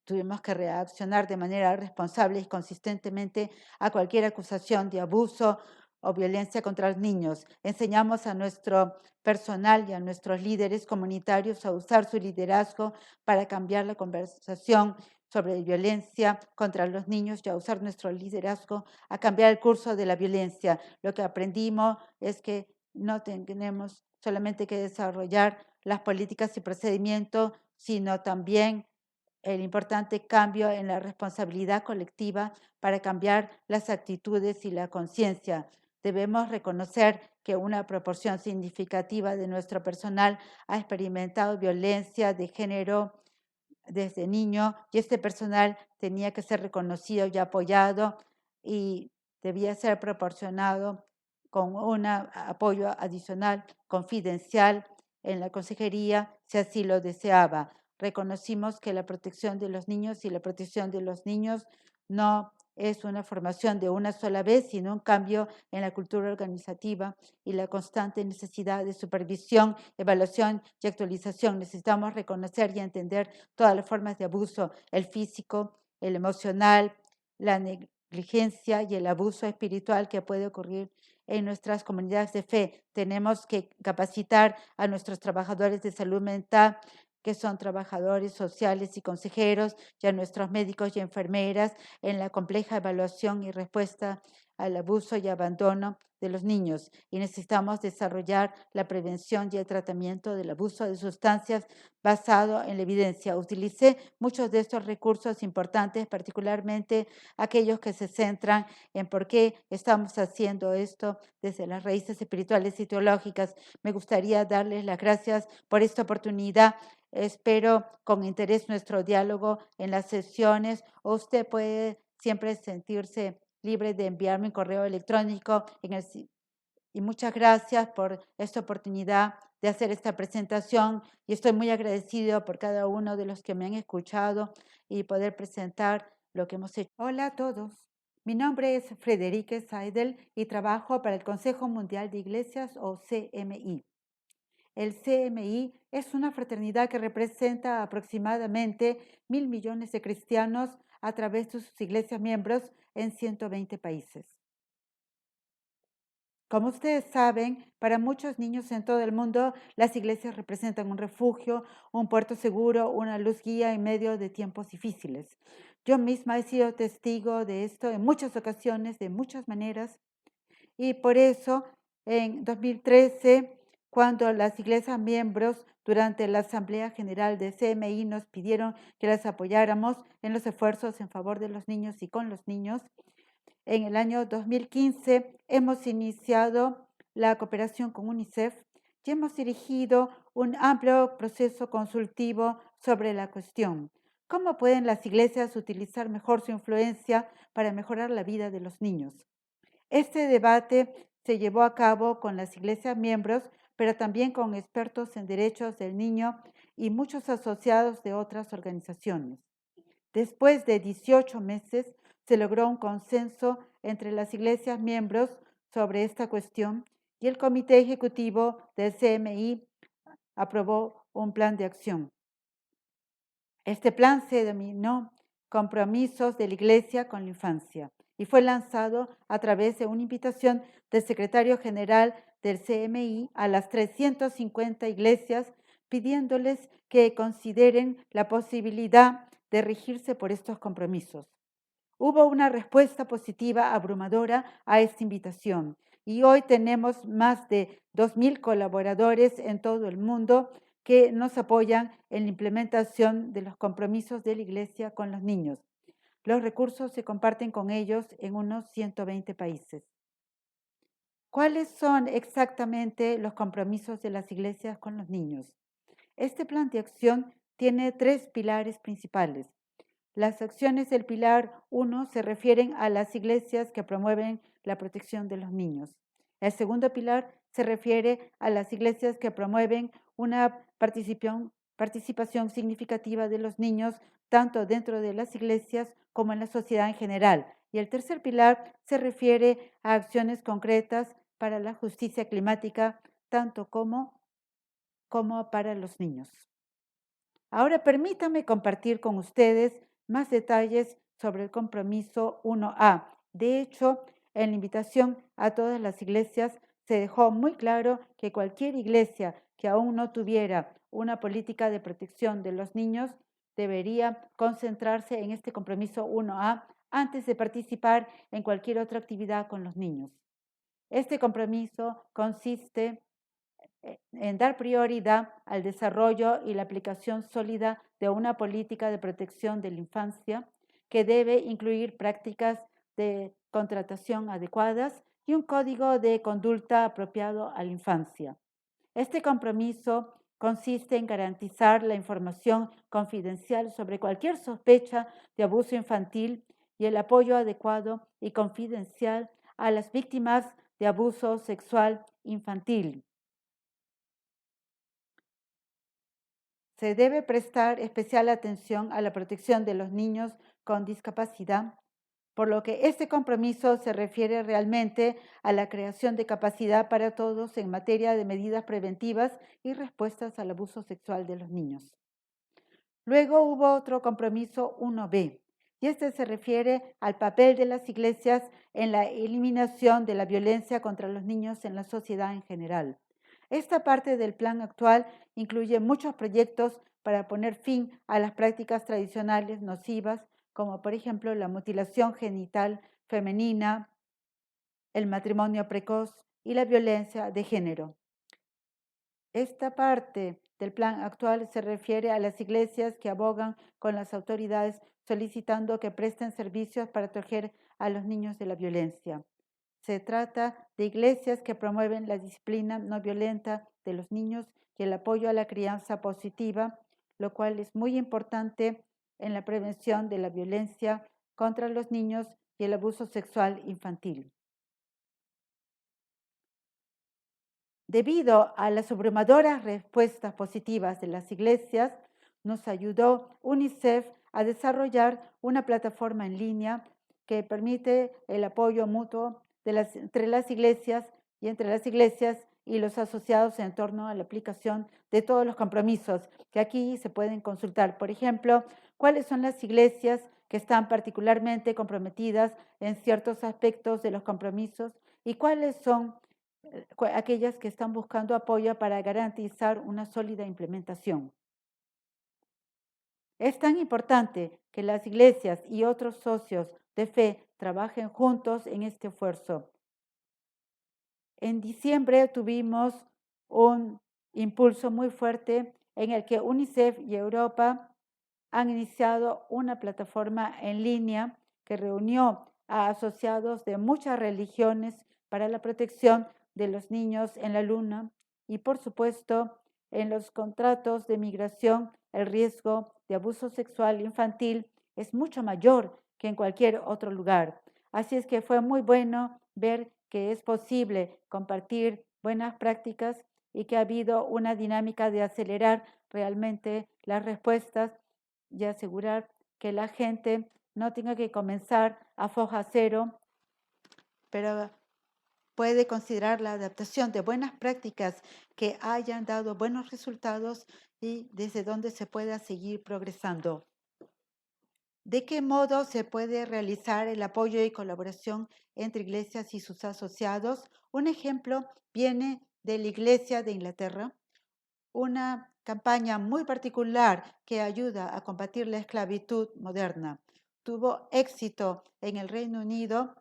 tuvimos que reaccionar de manera responsable y consistentemente a cualquier acusación de abuso o violencia contra los niños. Enseñamos a nuestro personal y a nuestros líderes comunitarios a usar su liderazgo para cambiar la conversación sobre violencia contra los niños y a usar nuestro liderazgo a cambiar el curso de la violencia. Lo que aprendimos es que no tenemos solamente que desarrollar las políticas y procedimientos, sino también el importante cambio en la responsabilidad colectiva para cambiar las actitudes y la conciencia. Debemos reconocer que una proporción significativa de nuestro personal ha experimentado violencia de género desde niño y este personal tenía que ser reconocido y apoyado y debía ser proporcionado con un apoyo adicional confidencial en la consejería si así lo deseaba. Reconocimos que la protección de los niños y la protección de los niños no es una formación de una sola vez, sino un cambio en la cultura organizativa y la constante necesidad de supervisión, evaluación y actualización. Necesitamos reconocer y entender todas las formas de abuso, el físico, el emocional, la negligencia y el abuso espiritual que puede ocurrir en nuestras comunidades de fe. Tenemos que capacitar a nuestros trabajadores de salud mental, que son trabajadores sociales y consejeros, y a nuestros médicos y enfermeras en la compleja evaluación y respuesta al abuso y abandono de los niños. Y necesitamos desarrollar la prevención y el tratamiento del abuso de sustancias basado en la evidencia. Utilicé muchos de estos recursos importantes, particularmente aquellos que se centran en por qué estamos haciendo esto desde las raíces espirituales y teológicas. Me gustaría darles las gracias por esta oportunidad. Espero con interés nuestro diálogo en las sesiones. O usted puede siempre sentirse libre de enviarme un correo electrónico y muchas gracias por esta oportunidad de hacer esta presentación y estoy muy agradecido por cada uno de los que me han escuchado y poder presentar lo que hemos hecho. Hola a todos. Mi nombre es Frederike Seidel y trabajo para el Consejo Mundial de Iglesias o CMI. El CMI es una fraternidad que representa aproximadamente 1.000 millones de cristianos a través de sus iglesias miembros en 120 países. Como ustedes saben, para muchos niños en todo el mundo, las iglesias representan un refugio, un puerto seguro, una luz guía en medio de tiempos difíciles. Yo misma he sido testigo de esto en muchas ocasiones, de muchas maneras, y por eso en 2013, cuando las iglesias miembros durante la Asamblea General de CMI nos pidieron que las apoyáramos en los esfuerzos en favor de los niños y con los niños, en el año 2015 hemos iniciado la cooperación con UNICEF y hemos dirigido un amplio proceso consultivo sobre la cuestión. ¿Cómo pueden las iglesias utilizar mejor su influencia para mejorar la vida de los niños? Este debate se llevó a cabo con las iglesias miembros, pero también con expertos en derechos del niño y muchos asociados de otras organizaciones. Después de 18 meses, se logró un consenso entre las iglesias miembros sobre esta cuestión y el Comité Ejecutivo del CMI aprobó un plan de acción. Este plan se denominó Compromisos de la Iglesia con la Infancia y fue lanzado a través de una invitación del secretario general del CMI a las 350 iglesias, pidiéndoles que consideren la posibilidad de regirse por estos compromisos. Hubo una respuesta positiva abrumadora a esta invitación y hoy tenemos más de 2.000 colaboradores en todo el mundo que nos apoyan en la implementación de los compromisos de la Iglesia con los niños. Los recursos se comparten con ellos en unos 120 países. ¿Cuáles son exactamente los compromisos de las iglesias con los niños? Este plan de acción tiene 3 pilares principales. Las acciones del pilar 1 se refieren a las iglesias que promueven la protección de los niños. El segundo pilar se refiere a las iglesias que promueven una participación significativa de los niños, tanto dentro de las iglesias como en la sociedad en general. Y el tercer pilar se refiere a acciones concretas para la justicia climática, tanto como para los niños. Ahora permítanme compartir con ustedes más detalles sobre el compromiso 1A. De hecho, en la invitación a todas las iglesias se dejó muy claro que cualquier iglesia que aún no tuviera una política de protección de los niños debería concentrarse en este compromiso 1A antes de participar en cualquier otra actividad con los niños. Este compromiso consiste en dar prioridad al desarrollo y la aplicación sólida de una política de protección de la infancia que debe incluir prácticas de contratación adecuadas y un código de conducta apropiado a la infancia. Este compromiso consiste en garantizar la información confidencial sobre cualquier sospecha de abuso infantil y el apoyo adecuado y confidencial a las víctimas de abuso sexual infantil. Se debe prestar especial atención a la protección de los niños con discapacidad, por lo que este compromiso se refiere realmente a la creación de capacidad para todos en materia de medidas preventivas y respuestas al abuso sexual de los niños. Luego hubo otro compromiso 1B, y este se refiere al papel de las iglesias en la eliminación de la violencia contra los niños en la sociedad en general. Esta parte del plan actual incluye muchos proyectos para poner fin a las prácticas tradicionales nocivas, como por ejemplo la mutilación genital femenina, el matrimonio precoz y la violencia de género. Esta parte del plan actual se refiere a las iglesias que abogan con las autoridades solicitando que presten servicios para proteger a los niños de la violencia. Se trata de iglesias que promueven la disciplina no violenta de los niños y el apoyo a la crianza positiva, lo cual es muy importante en la prevención de la violencia contra los niños y el abuso sexual infantil. Debido a las abrumadoras respuestas positivas de las iglesias, nos ayudó UNICEF a desarrollar una plataforma en línea que permite el apoyo mutuo entre las iglesias y entre las iglesias y los asociados en torno a la aplicación de todos los compromisos que aquí se pueden consultar. Por ejemplo, cuáles son las iglesias que están particularmente comprometidas en ciertos aspectos de los compromisos y cuáles son aquellas que están buscando apoyo para garantizar una sólida implementación. Es tan importante que las iglesias y otros socios de fe trabajen juntos en este esfuerzo. En diciembre tuvimos un impulso muy fuerte en el que UNICEF y Europa han iniciado una plataforma en línea que reunió a asociados de muchas religiones para la protección de los niños en la luna y, por supuesto, en los contratos de migración, el riesgo de abuso sexual infantil es mucho mayor que en cualquier otro lugar. Así es que fue muy bueno ver que es posible compartir buenas prácticas y que ha habido una dinámica de acelerar realmente las respuestas y asegurar que la gente no tenga que comenzar a foja cero, pero puede considerar la adaptación de buenas prácticas que hayan dado buenos resultados y desde donde se pueda seguir progresando. ¿De qué modo se puede realizar el apoyo y colaboración entre iglesias y sus asociados? Un ejemplo viene de la Iglesia de Inglaterra, una campaña muy particular que ayuda a combatir la esclavitud moderna. Tuvo éxito en el Reino Unido.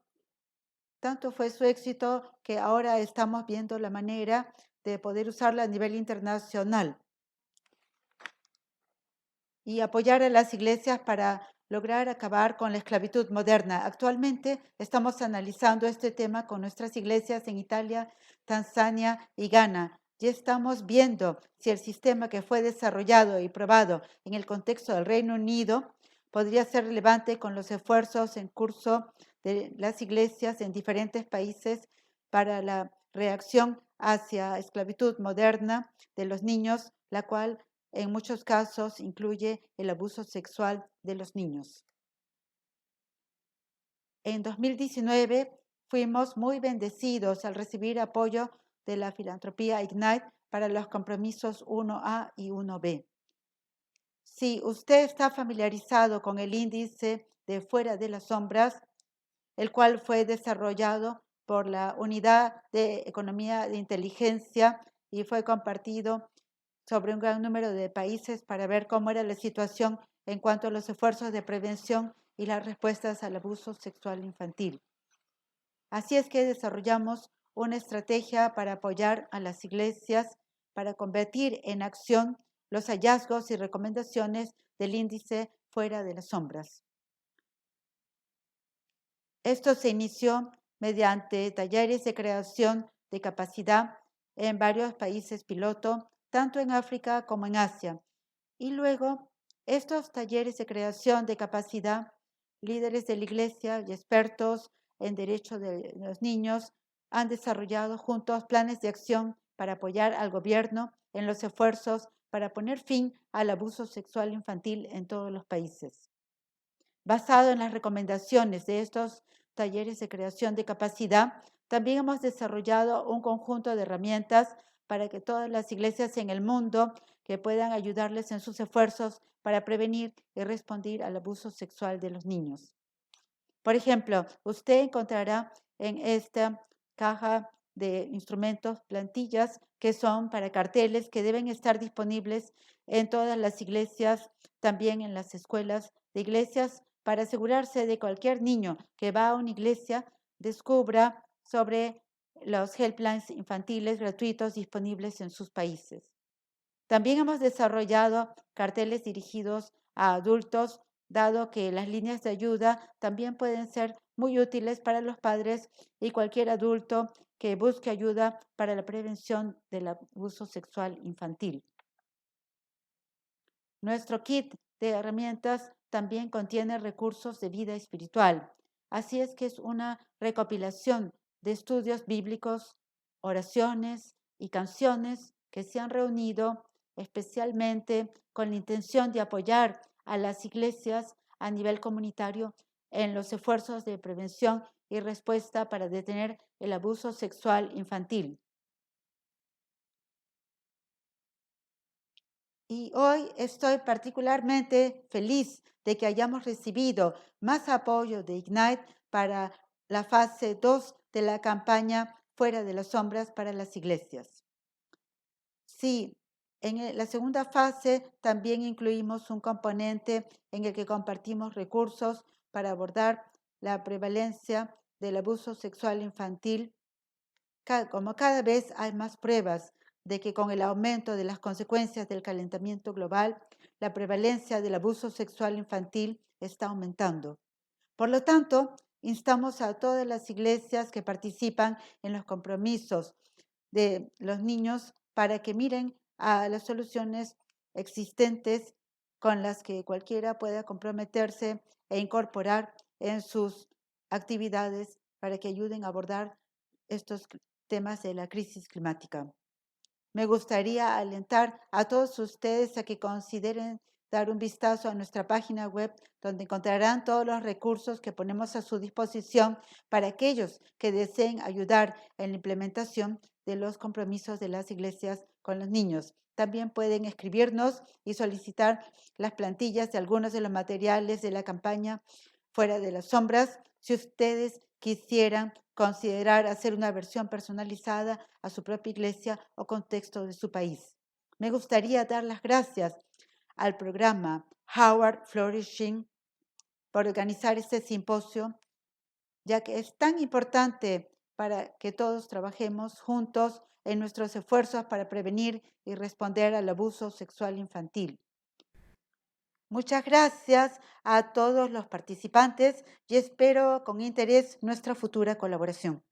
Tanto fue su éxito que ahora estamos viendo la manera de poder usarla a nivel internacional y apoyar a las iglesias para lograr acabar con la esclavitud moderna. Actualmente estamos analizando este tema con nuestras iglesias en Italia, Tanzania y Ghana. Ya estamos viendo si el sistema que fue desarrollado y probado en el contexto del Reino Unido podría ser relevante con los esfuerzos en curso de las iglesias en diferentes países para la reacción hacia esclavitud moderna de los niños, la cual en muchos casos incluye el abuso sexual de los niños. En 2019 fuimos muy bendecidos al recibir apoyo de la filantropía Ignite para los compromisos 1A y 1B. Si usted está familiarizado con el índice de Fuera de las Sombras, el cual fue desarrollado por la Unidad de Economía de Inteligencia y fue compartido sobre un gran número de países para ver cómo era la situación en cuanto a los esfuerzos de prevención y las respuestas al abuso sexual infantil. Así es que desarrollamos una estrategia para apoyar a las iglesias para convertir en acción los hallazgos y recomendaciones del índice Fuera de las Sombras. Esto se inició mediante talleres de creación de capacidad en varios países piloto, tanto en África como en Asia. Y luego, estos talleres de creación de capacidad, líderes de la iglesia y expertos en derechos de los niños han desarrollado juntos planes de acción para apoyar al gobierno en los esfuerzos para poner fin al abuso sexual infantil en todos los países. Basado en las recomendaciones de estos talleres de creación de capacidad, también hemos desarrollado un conjunto de herramientas para que todas las iglesias en el mundo que puedan ayudarles en sus esfuerzos para prevenir y responder al abuso sexual de los niños. Por ejemplo, usted encontrará en esta caja de instrumentos plantillas que son para carteles que deben estar disponibles en todas las iglesias, también en las escuelas de iglesias, para asegurarse de que cualquier niño que va a una iglesia descubra sobre los helplines infantiles gratuitos disponibles en sus países. También hemos desarrollado carteles dirigidos a adultos, dado que las líneas de ayuda también pueden ser muy útiles para los padres y cualquier adulto que busque ayuda para la prevención del abuso sexual infantil. Nuestro kit de herramientas también contiene recursos de vida espiritual. Así es que es una recopilación de estudios bíblicos, oraciones y canciones que se han reunido especialmente con la intención de apoyar a las iglesias a nivel comunitario en los esfuerzos de prevención y respuesta para detener el abuso sexual infantil. Y hoy estoy particularmente feliz de que hayamos recibido más apoyo de Ignite para la fase 2 de la campaña Fuera de las Sombras para las iglesias. Sí, en la segunda fase también incluimos un componente en el que compartimos recursos para abordar la prevalencia del abuso sexual infantil. Como cada vez hay más pruebas de que con el aumento de las consecuencias del calentamiento global, la prevalencia del abuso sexual infantil está aumentando. Por lo tanto, instamos a todas las iglesias que participan en los compromisos de los niños para que miren a las soluciones existentes con las que cualquiera pueda comprometerse e incorporar en sus actividades para que ayuden a abordar estos temas de la crisis climática. Me gustaría alentar a todos ustedes a que consideren dar un vistazo a nuestra página web, donde encontrarán todos los recursos que ponemos a su disposición para aquellos que deseen ayudar en la implementación de los compromisos de las iglesias con los niños. También pueden escribirnos y solicitar las plantillas de algunos de los materiales de la campaña Fuera de las Sombras, si ustedes quisieran considerar hacer una versión personalizada a su propia iglesia o contexto de su país. Me gustaría dar las gracias al programa Howard Flourishing por organizar este simposio, ya que es tan importante para que todos trabajemos juntos en nuestros esfuerzos para prevenir y responder al abuso sexual infantil. Muchas gracias a todos los participantes y espero con interés nuestra futura colaboración.